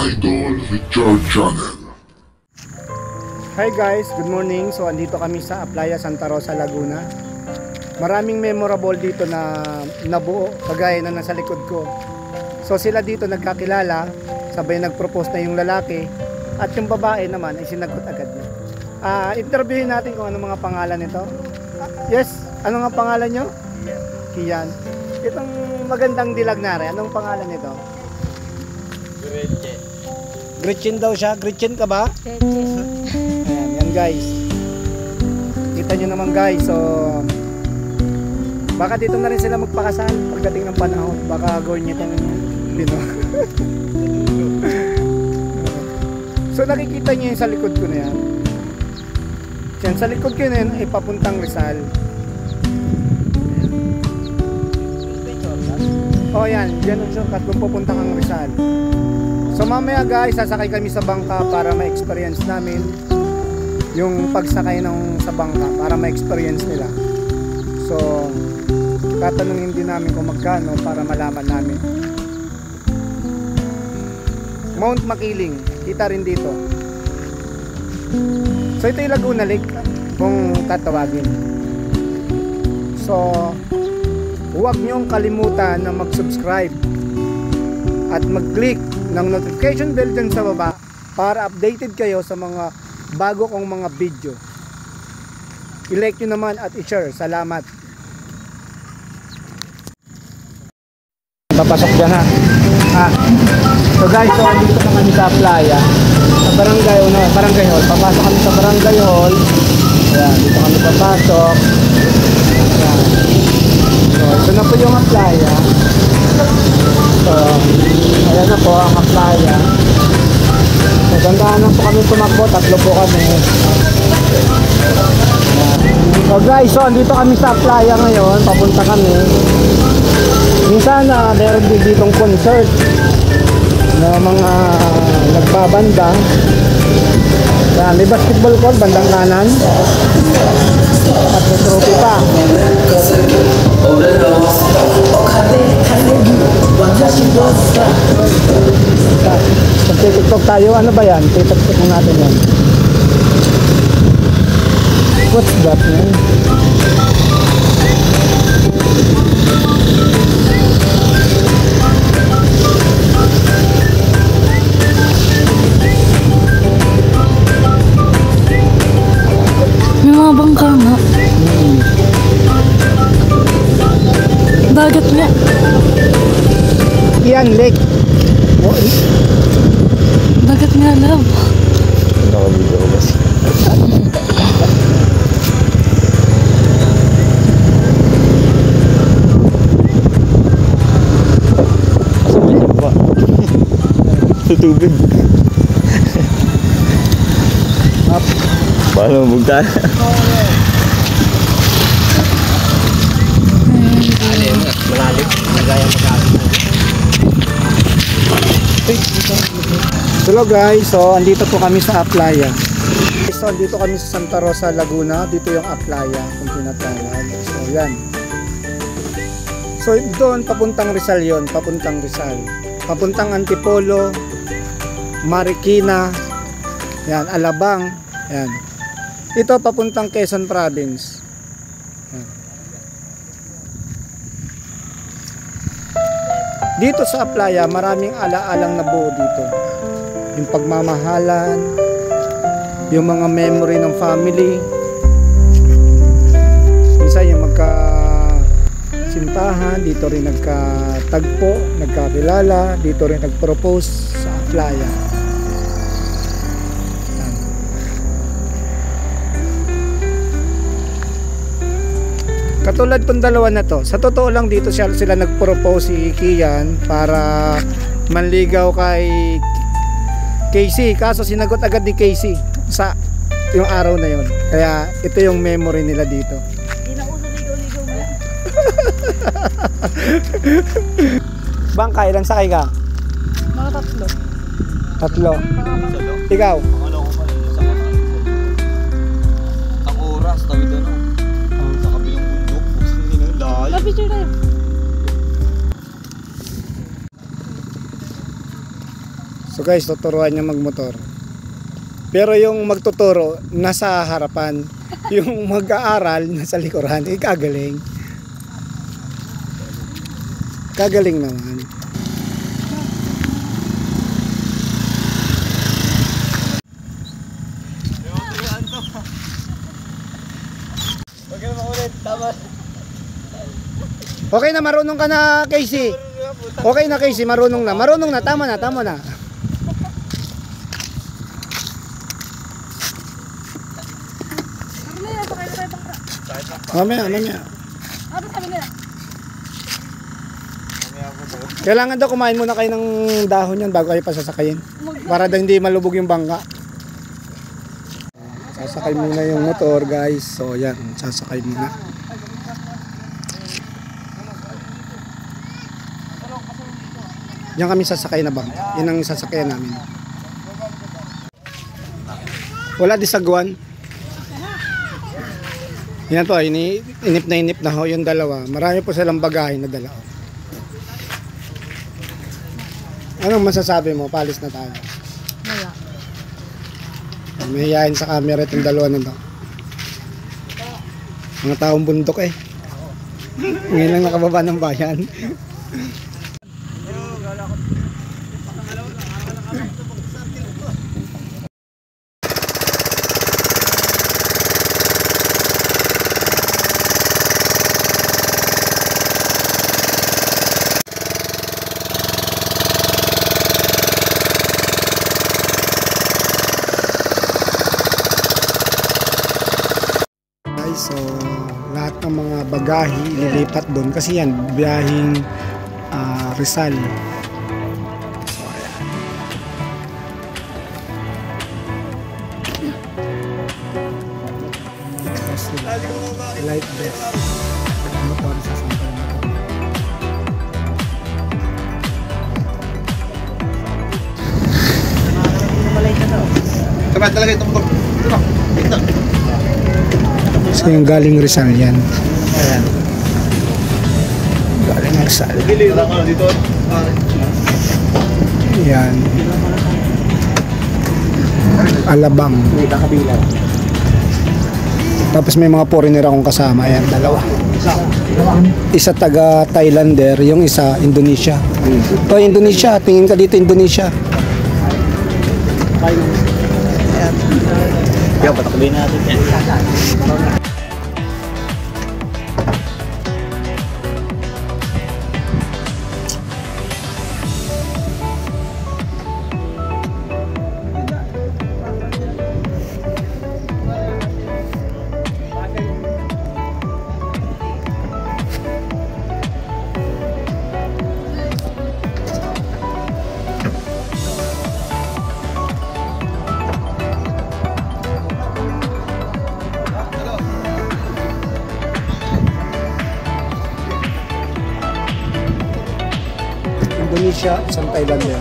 Idol Richard Channel. Hi guys, good morning. So andito kami sa Playa Santa Rosa, Laguna. Maraming memorable dito na nabuo, kagaya na nasa likod ko. So sila dito nagkakilala, sabay nag-propose na yung lalaki, at yung babae naman ay sinagot agad niya. Interviewin natin kung ano mga pangalan nito. Yes, ano nga pangalan nyo? Kian. Itong magandang dilag na rin, anong pangalan nito? Gretchen. Gretchen daw siya. Gretchen ka ba? Ayan, yan guys. Kita nyo naman guys. So baka dito na rin sila magpakasal pagdating ng panahon. Baka gawin nyo itong lino. So nakikita nyo yung sa likod ko na yan. Yan, sa likod ko na yan ay papuntang Rizal. O yan, dyan ang shortcut kung pupunta kang Rizal. So mamaya guys, sasakay kami sa bangka para ma-experience namin yung pagsakay sa bangka para ma-experience nila. So tatanungin din namin kung magkano para malaman namin. Mount Makiling, kita rin dito. So ito yung Laguna Lake kung tatawagin. So huwag niyong kalimutan na mag-subscribe at mag-click ng notification bell dyan sa baba para updated kayo sa mga bago kong mga video. I-like nyo naman at i-share. Salamat. Papasok dyan ha. So guys, so dito na kami sa playa. Sa barangay hall. Papasok kami sa barangay hall. Ayan, dito kami papasok. Ayan. So ito na po yung playa. So ayan na po ang playa. So gandaan na po kami tumakbo. Tatlo po kami. So guys, so andito kami sa playa ngayon. Papunta kami. Minsan meron din ditong concert na mga nagbabanda. Yan, may basketball court bandang kanan at may trophy pa. Mag-tiktok tayo, ano ba yan? Tiktok natin yan. What's that, man? May mga bangka nga. Dagat nga. Yan, lake. Dagat nga lang. Nakabigyan ko kasi. Sabi niya pa. Tutubig. Paano magta? Malalim. Magaya mag-alit. Hello guys, so andito po kami sa Aplaya. So andito kami sa Santa Rosa, Laguna. Dito yung Aplaya kung tinatawag. So yan. So doon papuntang Rizal yon, papuntang Rizal. Papuntang Antipolo, Marikina, yan, Alabang, yan. Ito papuntang Quezon Province. Yan. Dito sa Aplaya, maraming alaalang nabuo dito. Yung pagmamahalan, yung mga memory ng family. Minsan yung magkasintahan, dito rin nagkatagpo, nagkakilala, dito rin nagpropose sa Aplaya. Katulad tong dalawa na to, sa totoo lang dito sila nag-propose si Kian para manligaw kay Casey, kaso sinagot agad ni Casey sa yung araw na yon. Kaya ito yung memory nila dito. Hindi na uso ligaw-ligaw mo. Bangka, ilang sakay ka? Mga tatlo. Tatlo. Ikaw? Akala ko pala yung sa kanal. Ang oras, tawid ano. Sa kabilang bundok. Hindi na layo. Kapicture tayo. So guys, tuturuan niya magmotor. Pero yung magtuturo, nasa harapan. Yung mag-aaral, nasa likuran. Kagaling. Kagaling naman. Okay na, marunong ka na, Casey. Okay na, Casey, marunong na. Marunong na, tama na, tama na. Mamaya, mamaya. Ano sabi nila? Kailangan daw kumain muna kayo ng dahon yan bago kayo pasasakayin. Para daw hindi malubog yung bangka. Sasakay muna yung motor, guys. So, yan. Sasakay muna. Yan kami sasakay na bangka. Yan ang sasakyan namin. Wala disagwan. Yan po, inip na ho yung dalawa. Marami po silang bagahe na dala. Anong masasabi mo? Palis na tayo. Wala. Mahihayin sa camera itong dalawa na to. Mga taong bundok eh. Ngayon lang nakababa ng bayan. So, lahat ng mga bagahe ililipat doon kasi yan, biyaheng Rizal. So, ayan. Light vest. Motor sa Santa Motor. Sabay talaga itong motor. Ito. So yung galing Rizal yan. Ayan. Galing Rizal. Dito. Yan. Alabang. Tapos may mga foreigner akong kasama. Ayan, dalawa. Isa taga Thailander, yung isa Indonesia. To Indonesia, tingin ka dito Indonesia. Kaya patakbay natin yan. Indonesia, isang Thailander.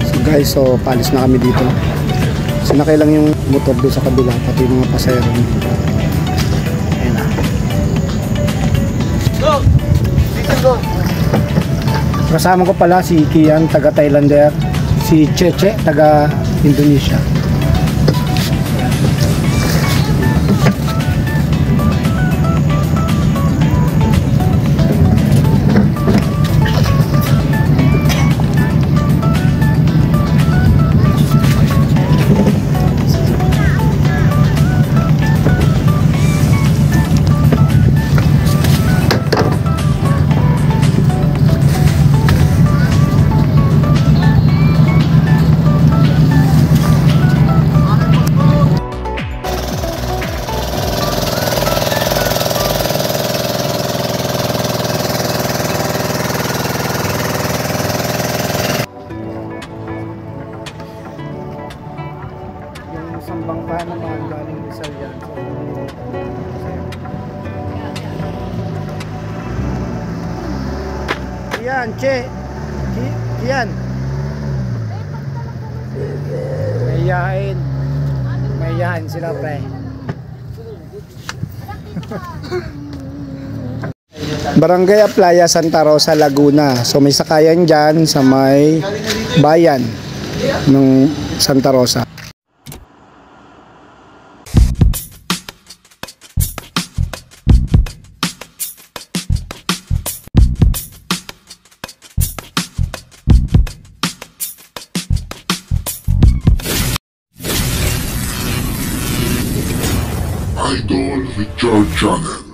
So guys, so palis na kami dito. Sinakay lang yung motor doon sa kabila, pati yung mga pasayro. Ayan na. Go! Go! Kasama ko pala si Kian, taga Thailander, si Cheche, taga Indonesia. Isang bangka naman galing Rizal yan. So, Kian, Che. Kian. mahihain. Mahihain sila, pre. Barangay Aplaya, Santa Rosa, Laguna. So may sakayan dyan sa may bayan ng Santa Rosa. Idol Richard Channel.